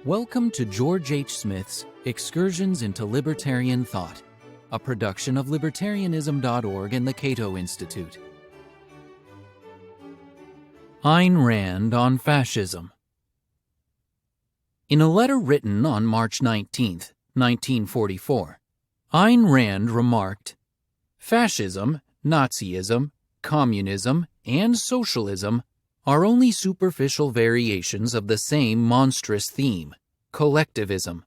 Welcome to George H. Smith's Excursions into Libertarian Thought, a production of Libertarianism.org and the Cato Institute. Ayn Rand on Fascism. In a letter written on March 19, 1944, Ayn Rand remarked, "Fascism, Nazism, communism, and socialism are only superficial variations of the same monstrous theme, collectivism."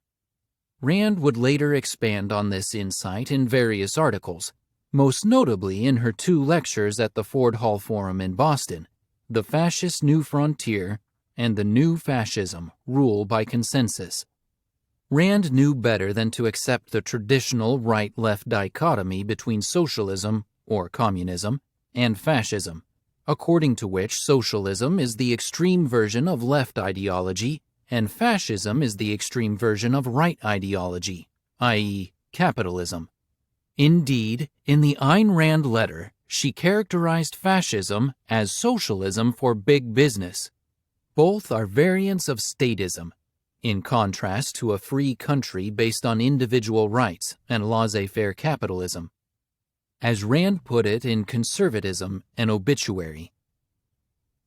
Rand would later expand on this insight in various articles, most notably in her two lectures at the Ford Hall Forum in Boston, The Fascist New Frontier and The New Fascism, Rule by Consensus. Rand knew better than to accept the traditional right-left dichotomy between socialism, or communism, and fascism, according to which socialism is the extreme version of left ideology and fascism is the extreme version of right ideology, i.e., capitalism. Indeed, in the Ayn Rand letter, she characterized fascism as socialism for big business. Both are variants of statism, in contrast to a free country based on individual rights and laissez-faire capitalism. As Rand put it in Conservatism, an Obituary,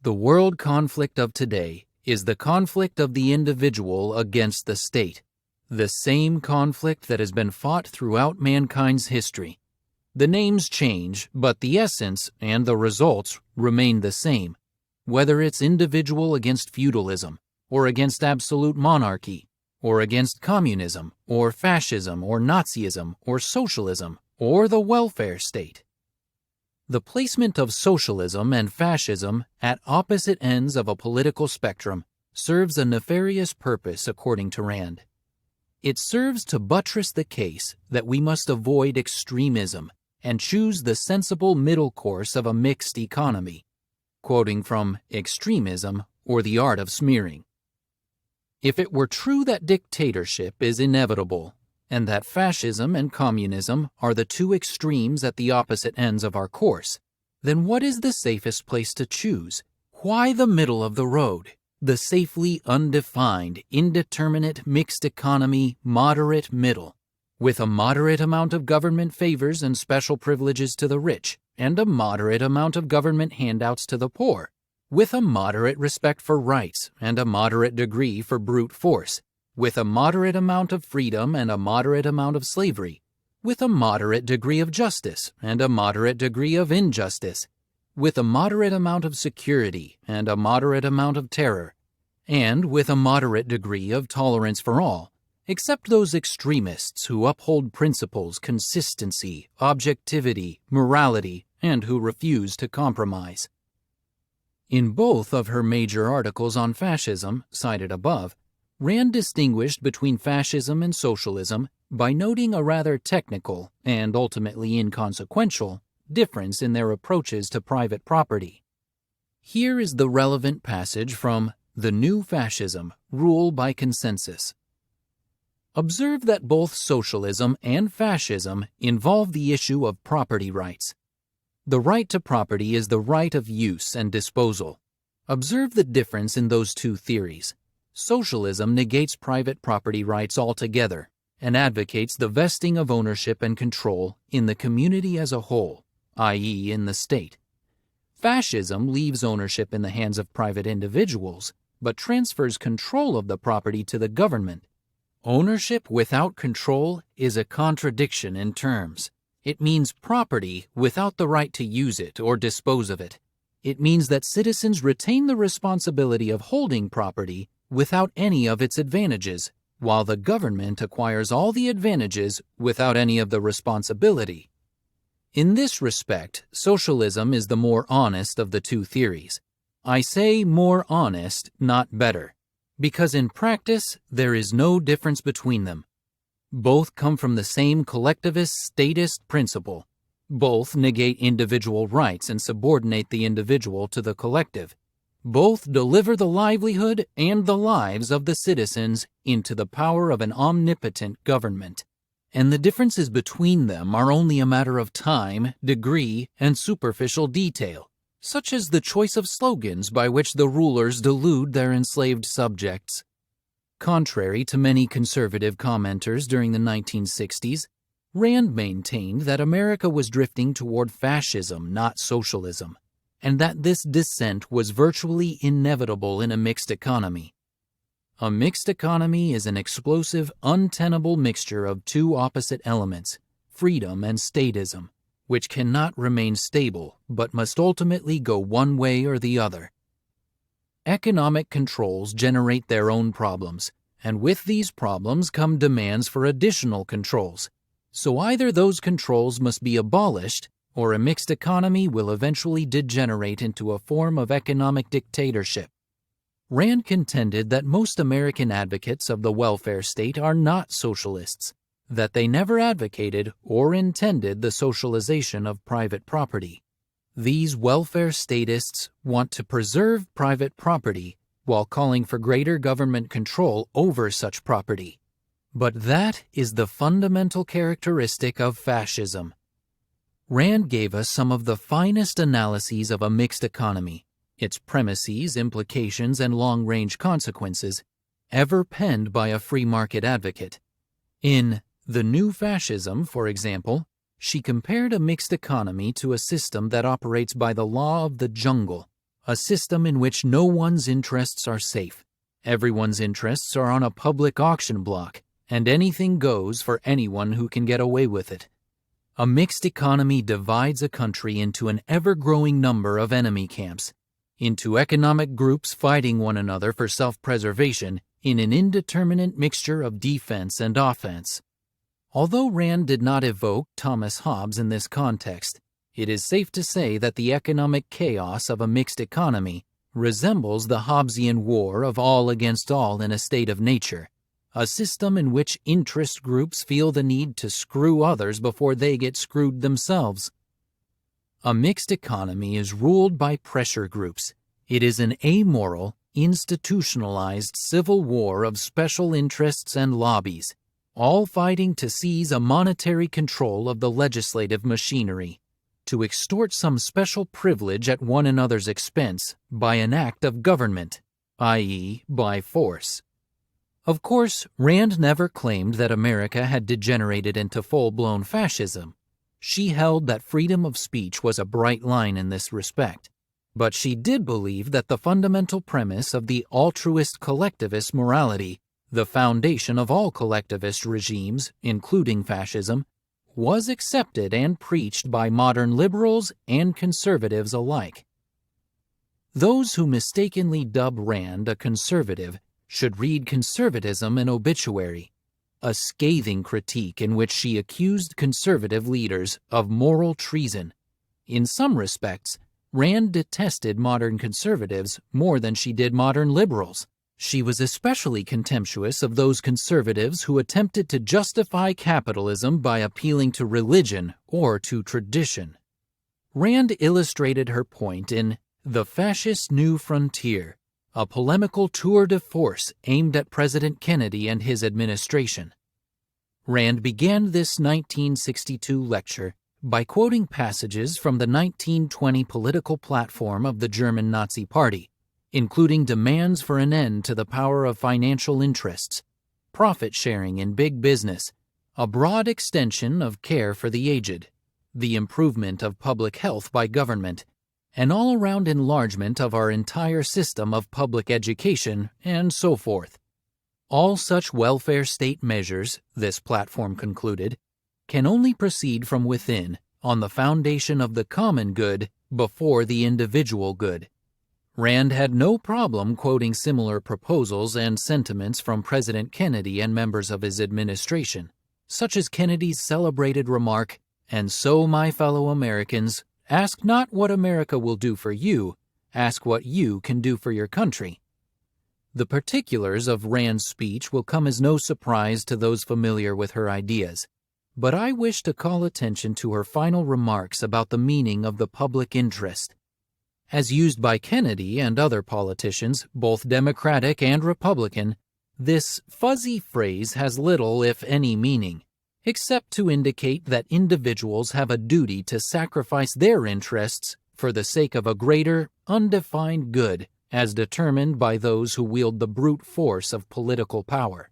"The world conflict of today is the conflict of the individual against the state, the same conflict that has been fought throughout mankind's history. The names change, but the essence and the results remain the same, whether it's individual against feudalism, or against absolute monarchy, or against communism, or fascism, or Nazism, or socialism, or the welfare state. The placement of socialism and fascism at opposite ends of a political spectrum serves a nefarious purpose, according to Rand. It serves to buttress the case that we must avoid extremism and choose the sensible middle course of a mixed economy," quoting from Extremism or the Art of Smearing. If it were true that dictatorship is inevitable, and that fascism and communism are the two extremes at the opposite ends of our course, then what is the safest place to choose? Why the middle of the road, the safely undefined, indeterminate, mixed economy, moderate middle, with a moderate amount of government favors and special privileges to the rich, and a moderate amount of government handouts to the poor, with a moderate respect for rights and a moderate degree for brute force, with a moderate amount of freedom and a moderate amount of slavery, with a moderate degree of justice and a moderate degree of injustice, with a moderate amount of security and a moderate amount of terror, and with a moderate degree of tolerance for all, except those extremists who uphold principles, consistency, objectivity, morality, and who refuse to compromise." In both of her major articles on fascism, cited above, Rand distinguished between fascism and socialism by noting a rather technical, and ultimately inconsequential, difference in their approaches to private property. Here is the relevant passage from The New Fascism, Rule by Consensus. "Observe that both socialism and fascism involve the issue of property rights. The right to property is the right of use and disposal. Observe the difference in those two theories. Socialism negates private property rights altogether and advocates the vesting of ownership and control in the community as a whole, i.e., in the state. Fascism leaves ownership in the hands of private individuals, but transfers control of the property to the government. Ownership without control is a contradiction in terms. It means property without the right to use it or dispose of it. It means that citizens retain the responsibility of holding property without any of its advantages, while the government acquires all the advantages without any of the responsibility. In this respect, socialism is the more honest of the two theories. I say more honest, not better, because in practice there is no difference between them. Both come from the same collectivist statist principle. Both negate individual rights and subordinate the individual to the collective. Both deliver the livelihood and the lives of the citizens into the power of an omnipotent government. And the differences between them are only a matter of time, degree, and superficial detail, such as the choice of slogans by which the rulers delude their enslaved subjects. Contrary to many conservative commenters during the 1960s, Rand maintained that America was drifting toward fascism, not socialism, and that this descent was virtually inevitable in a mixed economy. A mixed economy is an explosive, untenable mixture of two opposite elements, freedom and statism, which cannot remain stable but must ultimately go one way or the other. Economic controls generate their own problems, and with these problems come demands for additional controls. So either those controls must be abolished, or a mixed economy will eventually degenerate into a form of economic dictatorship. Rand contended that most American advocates of the welfare state are not socialists, that they never advocated or intended the socialization of private property. These welfare statists want to preserve private property while calling for greater government control over such property. But that is the fundamental characteristic of fascism. Rand gave us some of the finest analyses of a mixed economy, its premises, implications, and long-range consequences, ever penned by a free market advocate. In The New Fascism, for example, she compared a mixed economy to a system that operates by the law of the jungle, a system in which no one's interests are safe. Everyone's interests are on a public auction block, and anything goes for anyone who can get away with it. A mixed economy divides a country into an ever-growing number of enemy camps, into economic groups fighting one another for self-preservation in an indeterminate mixture of defense and offense. Although Rand did not evoke Thomas Hobbes in this context, it is safe to say that the economic chaos of a mixed economy resembles the Hobbesian war of all against all in a state of nature, a system in which interest groups feel the need to screw others before they get screwed themselves. A mixed economy is ruled by pressure groups. It is an amoral, institutionalized civil war of special interests and lobbies, all fighting to seize a monetary control of the legislative machinery, to extort some special privilege at one another's expense by an act of government, i.e., by force. Of course, Rand never claimed that America had degenerated into full-blown fascism. She held that freedom of speech was a bright line in this respect, but she did believe that the fundamental premise of the altruist collectivist morality, the foundation of all collectivist regimes, including fascism, was accepted and preached by modern liberals and conservatives alike. Those who mistakenly dub Rand a conservative should read Conservatism and Obituary, a scathing critique in which she accused conservative leaders of moral treason. In some respects, Rand detested modern conservatives more than she did modern liberals. She was especially contemptuous of those conservatives who attempted to justify capitalism by appealing to religion or to tradition. Rand illustrated her point in The Fascist New Frontier, a polemical tour de force aimed at President Kennedy and his administration. Rand began this 1962 lecture by quoting passages from the 1920 political platform of the German Nazi Party, including demands for an end to the power of financial interests, profit sharing in big business, a broad extension of care for the aged, the improvement of public health by government, an all-around enlargement of our entire system of public education, and so forth. All such welfare state measures, this platform concluded, can only proceed from within on the foundation of the common good before the individual good. Rand had no problem quoting similar proposals and sentiments from President Kennedy and members of his administration, such as Kennedy's celebrated remark, "And so, my fellow Americans, ask not what America will do for you, ask what you can do for your country." The particulars of Rand's speech will come as no surprise to those familiar with her ideas, but I wish to call attention to her final remarks about the meaning of the public interest. As used by Kennedy and other politicians, both Democratic and Republican, this fuzzy phrase has little, if any, meaning, except to indicate that individuals have a duty to sacrifice their interests for the sake of a greater, undefined good as determined by those who wield the brute force of political power.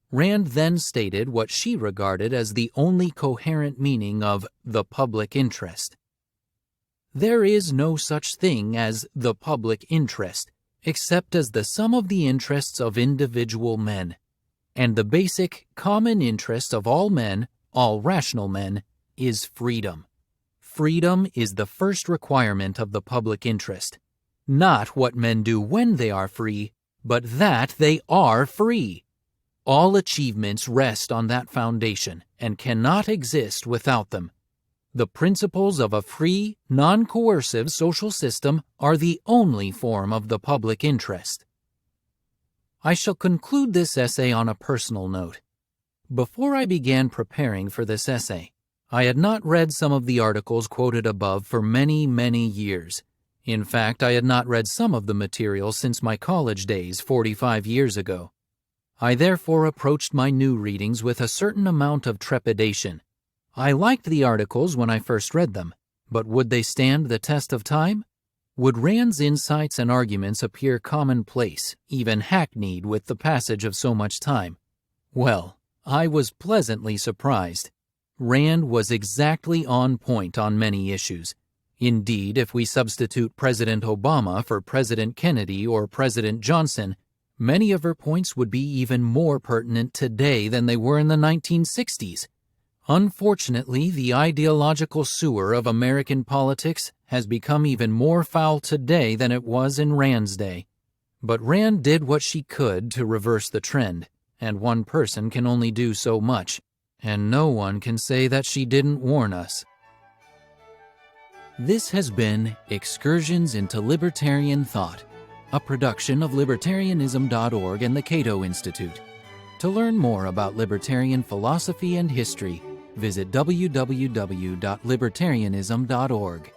Rand then stated what she regarded as the only coherent meaning of the public interest. There is no such thing as the public interest, except as the sum of the interests of individual men, and the basic common interest of all men, all rational men, is freedom. Freedom is the first requirement of the public interest, not what men do when they are free, but that they are free. All achievements rest on that foundation and cannot exist without them. The principles of a free, non-coercive social system are the only form of the public interest. I shall conclude this essay on a personal note. Before I began preparing for this essay, I had not read some of the articles quoted above for many, many years. In fact, I had not read some of the material since my college days 45 years ago. I therefore approached my new readings with a certain amount of trepidation. I liked the articles when I first read them, but would they stand the test of time? Would Rand's insights and arguments appear commonplace, even hackneyed with the passage of so much time? Well, I was pleasantly surprised. Rand was exactly on point on many issues. Indeed, if we substitute President Obama for President Kennedy or President Johnson, many of her points would be even more pertinent today than they were in the 1960s. Unfortunately, the ideological sewer of American politics has become even more foul today than it was in Rand's day. But Rand did what she could to reverse the trend, and one person can only do so much, and no one can say that she didn't warn us. This has been Excursions into Libertarian Thought, a production of Libertarianism.org and the Cato Institute. To learn more about libertarian philosophy and history, visit www.libertarianism.org.